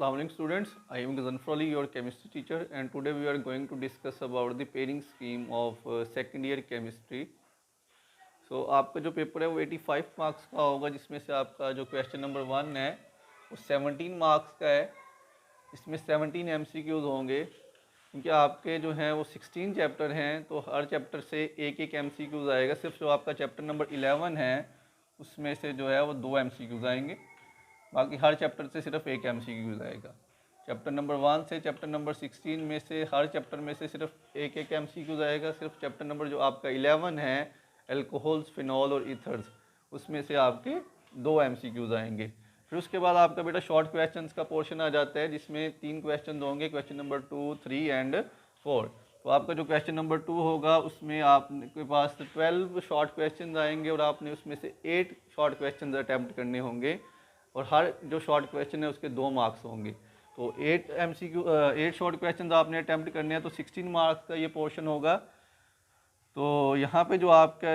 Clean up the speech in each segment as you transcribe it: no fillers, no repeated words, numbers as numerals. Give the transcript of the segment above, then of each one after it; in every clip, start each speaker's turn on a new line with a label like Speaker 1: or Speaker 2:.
Speaker 1: Assalamu alaikum students, I am Ghazanfar Ali, your chemistry teacher, and today we are going to discuss about the pairing scheme of second year chemistry. So आपका जो paper है वो 85 marks का होगा, जिसमें से आपका जो क्वेश्चन नंबर 1 है वो 17 मार्क्स का है। इसमें 17 MCQs होंगे, क्योंकि आपके जो हैं वो 16 चैप्टर हैं, तो हर चैप्टर से एक एक MCQs आएगा। सिर्फ जो आपका चैप्टर नंबर 11 है उसमें से जो है वो 2 MCQs आएंगे, बाकी हर चैप्टर से सिर्फ एक MCQ आएगा। चैप्टर नंबर 1 से चैप्टर नंबर 16 में से हर चैप्टर में से सिर्फ एक एक MCQ आएगा। सिर्फ चैप्टर नंबर जो आपका 11 है एल्कोहल्स, फिनॉल और ईथर्स, उसमें से आपके 2 MCQ आएंगे। फिर उसके बाद आपका बेटा शॉर्ट क्वेश्चंस का पोर्शन आ जाता है, जिसमें 3 क्वेश्चन होंगे, क्वेश्चन नंबर 2, 3 एंड 4। तो आपका जो क्वेश्चन नंबर 2 होगा उसमें आपके पास 12 शॉर्ट क्वेश्चन आएंगे और आपने उसमें से 8 शॉर्ट क्वेश्चन अटैम्प्ट करने होंगे, और हर जो शॉर्ट क्वेश्चन है उसके 2 मार्क्स होंगे। तो 8 शॉर्ट क्वेश्चन आपने अटैम्प्ट करने हैं, तो 16 मार्क्स का ये पोर्शन होगा। तो यहाँ पे जो आपका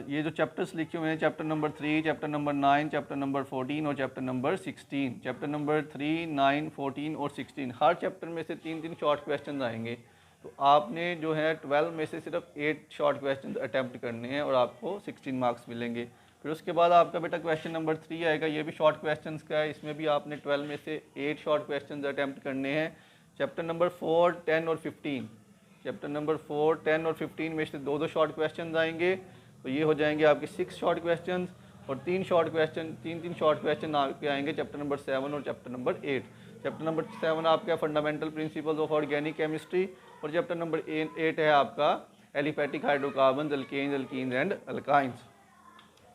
Speaker 1: ये जो चैप्टर्स लिखे हुए हैं, chapter number 3, chapter number 9, chapter number 14 और चैप्टर नंबर 16, चैप्टर नंबर 3, 9, 14 और 16, हर चैप्टर में से 3-3 शॉर्ट क्वेश्चन आएंगे। तो आपने जो है 12 में से सिर्फ 8 शॉर्ट क्वेश्चन अटैम्प्ट करने हैं और आपको 16 मार्क्स मिलेंगे। फिर उसके बाद आपका बेटा क्वेश्चन नंबर 3 आएगा, ये भी शॉर्ट क्वेश्चंस का है। इसमें भी आपने 12 में से 8 शॉर्ट क्वेश्चंस अटैम्प्ट करने हैं। चैप्टर नंबर 4, 10 और 15, चैप्टर नंबर 4, 10 और 15 में से 2-2 शॉर्ट क्वेश्चंस आएंगे, तो ये हो जाएंगे आपके 6 शॉर्ट क्वेश्चंस। और 3 शॉर्ट क्वेश्चन आपके आएंगे चैप्टर नंबर 7 और चैप्टर नंबर 8। चैप्टर नंबर 7 आपका fundamental principles of organic chemistry, और चैप्टर नंबर 8 है आपका aliphatic hydrocarbon, alkanes, alkenes and alkynes.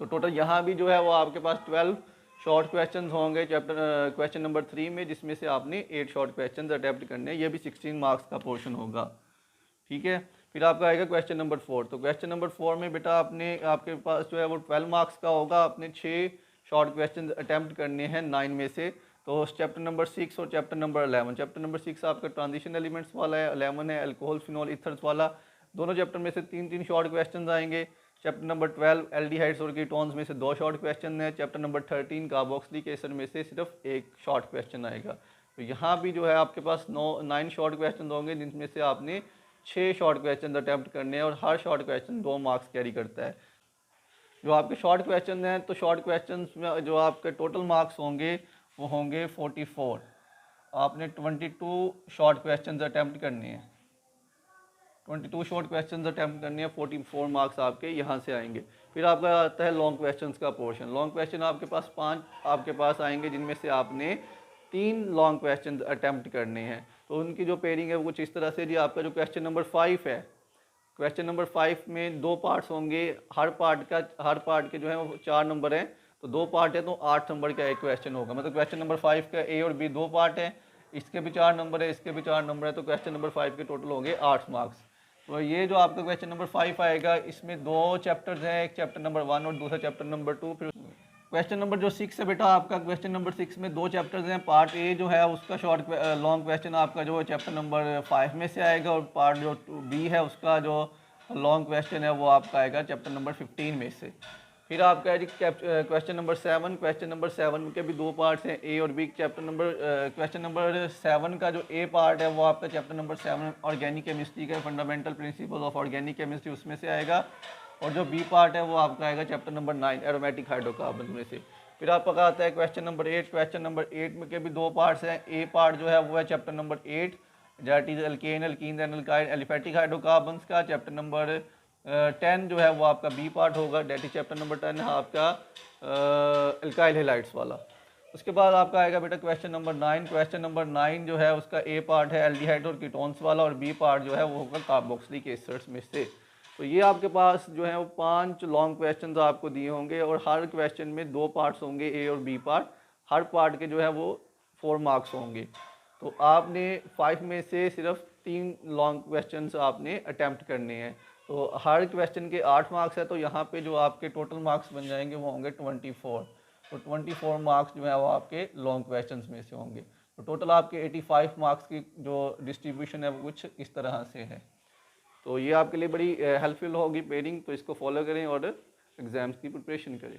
Speaker 1: तो टोटल यहाँ भी जो है वो आपके पास 12 शॉर्ट क्वेश्चंस होंगे चैप्टर क्वेश्चन नंबर 3 में, जिसमें से आपने 8 शॉर्ट क्वेश्चंस अटैम्प्ट करने हैं। ये भी 16 मार्क्स का पोर्शन होगा, ठीक है। फिर आपका आएगा क्वेश्चन नंबर 4। तो क्वेश्चन नंबर 4 में बेटा आपके पास जो है वो 12 मार्क्स का होगा। आपने 6 शॉर्ट क्वेश्चन अटैम्प्ट करने हैं 9 में से। तो चैप्टर नंबर 6 और चैप्टर नंबर 11, चैप्टर नंबर 6 आपका ट्रांजिशन एलिमेंट्स वाला है, 11 है अल्कोहल, फिनॉल, ईथर्स वाला। दोनों चैप्टर में से 3-3 शॉर्ट क्वेश्चन आएंगे। चैप्टर नंबर 12 एल्डिहाइड्स और कीटोन्स में से 2 शॉर्ट क्वेश्चन है। चैप्टर नंबर 13 कार्बोक्सिलिक एसिड में से सिर्फ 1 शॉर्ट क्वेश्चन आएगा। तो यहाँ भी जो है आपके पास 9 शॉर्ट क्वेश्चन होंगे, जिनमें से आपने 6 शॉर्ट क्वेश्चन अटैम्प्ट करने हैं, और हर शॉर्ट क्वेश्चन 2 मार्क्स कैरी करता है। जो आपके शॉर्ट क्वेश्चन हैं, तो शॉर्ट क्वेश्चन में जो आपके टोटल मार्क्स होंगे वो होंगे 44। आपने 22 शॉर्ट क्वेश्चन अटैम्प्ट करने हैं, 22 शॉर्ट क्वेश्चन अटैम्प्ट करने हैं, 44 मार्क्स आपके यहाँ से आएंगे। फिर आपका आता है लॉन्ग क्वेश्चंस का पोर्शन। लॉन्ग क्वेश्चन आपके पास 5 आपके पास आएंगे, जिनमें से आपने 3 लॉन्ग क्वेश्चन अटैम्प्ट करने हैं। तो उनकी जो पेयरिंग है वो कुछ इस तरह से जी। आपका जो क्वेश्चन नंबर 5 है, क्वेश्चन नंबर 5 में 2 पार्ट्स होंगे। हर पार्ट के जो है वो 4 नंबर हैं, तो 2 पार्ट है तो 8 नंबर का एक क्वेश्चन होगा। मतलब क्वेश्चन नंबर 5 का ए और बी 2 पार्ट है, इसके भी 4 नंबर है, इसके भी 4 नंबर है, तो क्वेश्चन नंबर 5 के टोटल होंगे 8 मार्क्स। तो ये जो आपका क्वेश्चन नंबर 5 आएगा, इसमें 2 चैप्टर्स हैं, एक चैप्टर नंबर 1 और दूसरा चैप्टर नंबर 2। फिर क्वेश्चन नंबर जो 6 है बेटा, आपका क्वेश्चन नंबर 6 में 2 चैप्टर्स हैं। पार्ट ए जो है उसका लॉन्ग क्वेश्चन आपका जो चैप्टर नंबर 5 में से आएगा, और पार्ट जो बी है उसका जो लॉन्ग क्वेश्चन है वो आपका आएगा चैप्टर नंबर 15 में से। फिर आपका है क्वेश्चन नंबर 7। क्वेश्चन नंबर 7 के भी 2 पार्ट्स हैं, ए और बी। क्वेश्चन नंबर 7 का जो ए पार्ट है वो आपका चैप्टर नंबर 7 ऑर्गेनिक केमिस्ट्री का fundamental principle of organic chemistry उसमें से आएगा, और जो बी पार्ट है वो आपका आएगा चैप्टर नंबर 9 एरोमेटिक हाइड्रोकार्बन में से। फिर आपका आता है क्वेश्चन नंबर 8। क्वेश्चन नंबर 8 में के भी 2 पार्ट्स हैं। ए पार्ट जो है वो है chapter number 8, that is alkane, alkene and अल्काइड, एलिफेटिक हाइड्रोकार्बन्स का। चैप्टर नंबर 10 जो है वो आपका बी पार्ट होगा, डेट इज चैप्टर नंबर 10 है आपका अल्काइल हैलाइड्स वाला। उसके बाद आपका आएगा बेटा क्वेश्चन नंबर 9। क्वेश्चन नंबर 9 जो है उसका ए पार्ट है एल्डिहाइड और कीटोन्स वाला, और बी पार्ट जो है वो होगा कार्बोक्सिलिक एसिड्स में से। तो ये आपके पास जो है वो 5 लॉन्ग क्वेश्चन आपको दिए होंगे, और हर क्वेश्चन में 2 पार्ट्स होंगे, ए और बी पार्ट। हर पार्ट के जो है वो 4 मार्क्स होंगे। तो आपने 5 में से सिर्फ 3 लॉन्ग क्वेश्चंस आपने अटैम्प्ट करने हैं। तो हर क्वेश्चन के 8 मार्क्स है, तो यहाँ पे जो आपके टोटल मार्क्स बन जाएंगे वो होंगे 24। तो 24 मार्क्स जो है वो आपके लॉन्ग क्वेश्चंस में से होंगे। तो टोटल आपके 85 मार्क्स की जो डिस्ट्रीब्यूशन है वो कुछ इस तरह से है। तो ये आपके लिए बड़ी हेल्पफुल होगी पेयरिंग, तो इसको फॉलो करें और एग्ज़ाम्स की प्रिपरेशन करें।